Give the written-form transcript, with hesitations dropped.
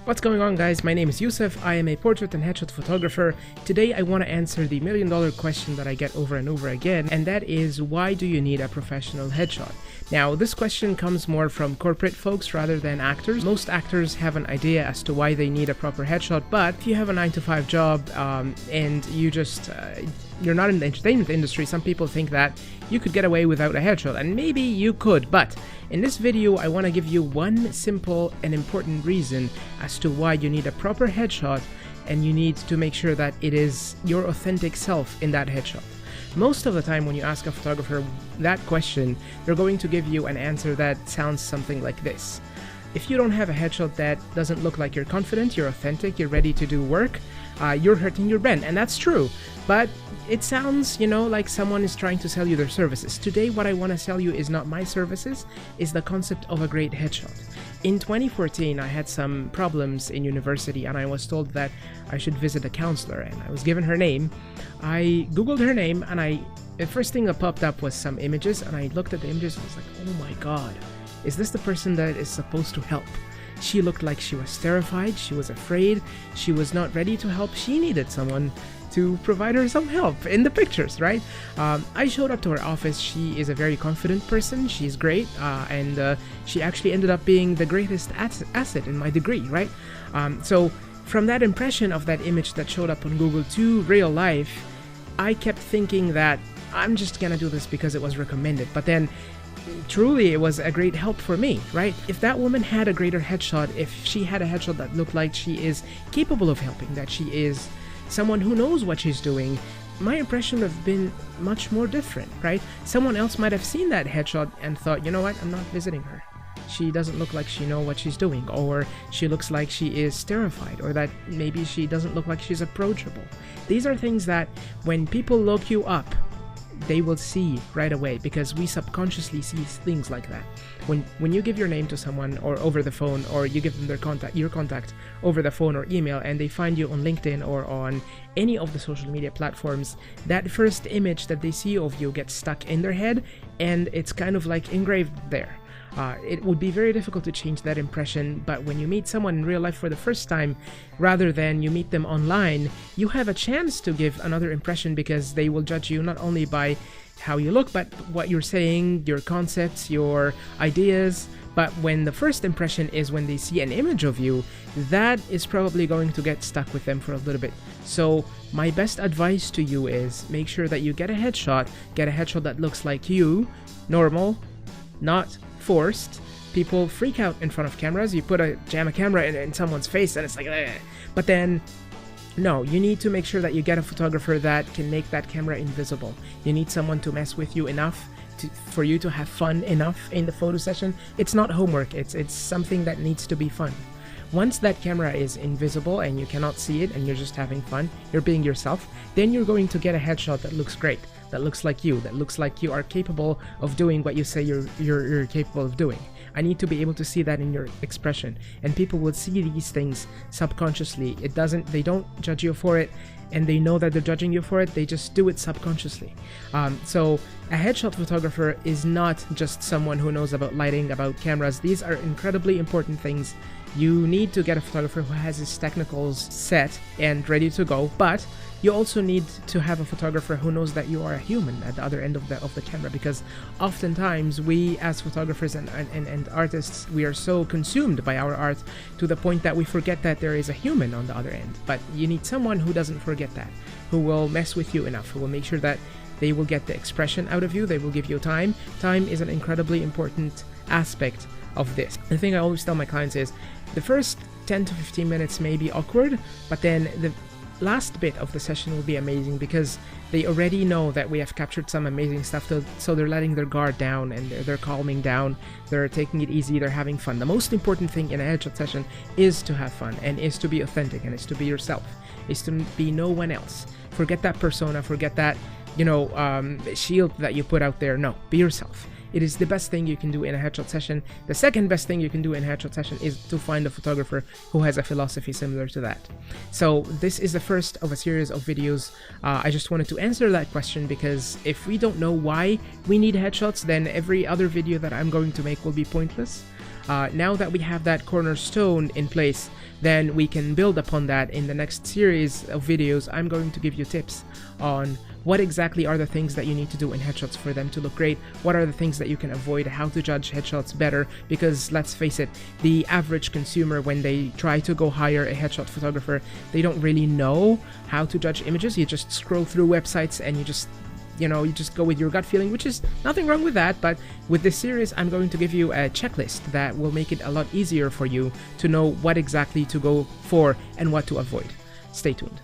What's going on, guys? My name is Yusuf. I am a portrait and headshot photographer. Today I want to answer the million-dollar question that I get over and over again, and that is, why do you need a professional headshot? Now, this question comes more from corporate folks rather than actors. Most actors have an idea as to why they need a proper headshot, but if you have a 9-to-5 job and you're not in the entertainment industry, some people think that you could get away without a headshot, and maybe you could, but in this video I want to give you one simple and important reason as to why you need a proper headshot, and you need to make sure that it is your authentic self in that headshot. Most of the time when you ask a photographer that question, they're going to give you an answer that sounds something like this. If you don't have a headshot that doesn't look like you're confident, you're authentic, you're ready to do work, you're hurting your brand. And that's true, but it sounds, like someone is trying to sell you their services. Today, what I want to sell you is not my services, is the concept of a great headshot. In 2014, I had some problems in university and I was told that I should visit a counselor, and I was given her name. I googled her name, and the first thing that popped up was some images, and I looked at the images and I was like, oh my god, is this the person that is supposed to help? She looked like she was terrified, she was afraid, she was not ready to help, she needed someone to provide her some help in the pictures, right? I showed up to her office. She is a very confident person, she's great, and she actually ended up being the greatest asset in my degree, right? So from that impression of that image that showed up on Google to real life, I kept thinking that I'm just gonna do this because it was recommended, but then truly it was a great help for me, right? If that woman had a greater headshot, if she had a headshot that looked like she is capable of helping, that she is someone who knows what she's doing, my impression would have been much more different, right? Someone else might have seen that headshot and thought, you know what, I'm not visiting her. She doesn't look like she knows what she's doing, or she looks like she is terrified, or that maybe she doesn't look like she's approachable. These are things that when people look you up, they will see right away, because we subconsciously see things like that. When you give your name to someone or over the phone, or you give them your contact over the phone or email, and they find you on LinkedIn or on any of the social media platforms, that first image that they see of you gets stuck in their head, and it's kind of like engraved there. It would be very difficult to change that impression, but when you meet someone in real life for the first time, rather than you meet them online, you have a chance to give another impression, because they will judge you not only by how you look, but what you're saying, your concepts, your ideas. But when the first impression is when they see an image of you, that is probably going to get stuck with them for a little bit. So my best advice to you is make sure that you get a headshot that looks like you, normal, not forced. People freak out in front of cameras. You jam a camera in someone's face and it's like, ugh. But then no, you need to make sure that you get a photographer that can make that camera invisible. You need someone to mess with you enough for you to have fun enough in the photo session. It's not homework, it's something that needs to be fun. Once that camera is invisible and you cannot see it and you're just having fun, you're being yourself, then you're going to get a headshot that looks great, that looks like you are capable of doing what you say you're capable of doing. I need to be able to see that in your expression, and people will see these things subconsciously. They don't judge you for it, and they know that they're judging you for it, they just do it subconsciously. So a headshot photographer is not just someone who knows about lighting, about cameras. These are incredibly important things. You need to get a photographer who has his technicals set and ready to go, but you also need to have a photographer who knows that you are a human at the other end of the camera, because oftentimes we as photographers and artists, we are so consumed by our art to the point that we forget that there is a human on the other end. But you need someone who doesn't forget that, who will mess with you enough, who will make sure that they will get the expression out of you, they will give you time. Time is an incredibly important aspect of this. The thing I always tell my clients is the first 10 to 15 minutes may be awkward, but then the last bit of the session will be amazing, because they already know that we have captured some amazing stuff, so they're letting their guard down, and they're calming down, they're taking it easy, they're having fun. The most important thing in a headshot session is to have fun, and is to be authentic, and is to be yourself, is to be no one else. Forget that persona, forget that shield that you put out there. No, be yourself. It is the best thing you can do in a headshot session. The second best thing you can do in a headshot session is to find a photographer who has a philosophy similar to that. So this is the first of a series of videos. I just wanted to answer that question, because if we don't know why we need headshots, then every other video that I'm going to make will be pointless. Now that we have that cornerstone in place, then we can build upon that. In the next series of videos, I'm going to give you tips on what exactly are the things that you need to do in headshots for them to look great, what are the things that you can avoid, how to judge headshots better, because let's face it, the average consumer, when they try to go hire a headshot photographer, they don't really know how to judge images. You just scroll through websites and you just go with your gut feeling, which is nothing wrong with that. But with this series, I'm going to give you a checklist that will make it a lot easier for you to know what exactly to go for and what to avoid. Stay tuned.